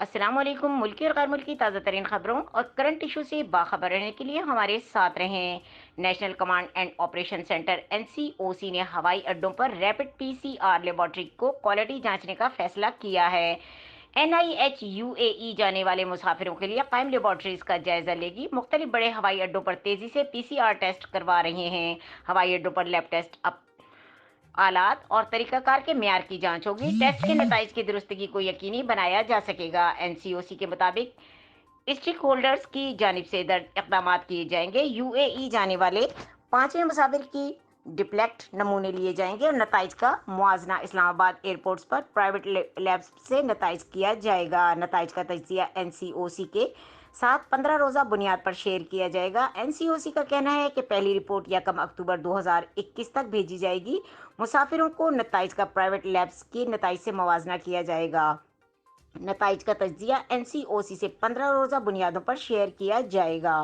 अस्सलाम वालेकुम। मुल्की और गैर मुल्की ताज़ा तरीन खबरों और करंट इशू से बाखबर रहने के लिए हमारे साथ रहें। National command and operation centre NCOC ने हवाई अड्डों पर रैपिड पीसीआर लेबोरेटरी को क्वालिटी जांचने का फैसला किया है। एनआईएच यूएई जाने वाले मुसाफिरों के लिए कायम लेबोरेटरीज का जायजा लेगी। मुख्तलिफ बड़े हवाई अड्डों पर तेजी से पीसीआर टेस्ट करवा रहे हैं। हवाई अड्डों पर लैब टेस्ट अब आलात और तरीकाकार के मेयार की जांच होगी। टेस्ट के नताइज की दुरुस्तगी को यकीनी बनाया जा सकेगा। एनसीओसी के मुताबिक स्टेक होल्डर्स की जानिब से दर्ज इकदाम किए जाएंगे। यूएई जाने वाले पांचवें मुसाफिर की डिप्लेक्ट नमूने लिए जाएंगे और नताइज का मुआजना इस्लामाबाद एयरपोर्ट्स पर प्राइवेट लैब्स से नताइज किया जाएगा। नताइज का तजिया एनसीओसी के साथ 15 रोज़ा बुनियाद पर शेयर किया जाएगा। एनसीओसी का कहना है कि पहली रिपोर्ट यकम अक्टूबर 2021 तक भेजी जाएगी। मुसाफिरों को नताइज का प्राइवेट लैब्स के नताइज से मुवाजना किया जाएगा। नताइज का तजिया एनसीओसी से 15 रोज़ा बुनियादों पर शेयर किया जाएगा।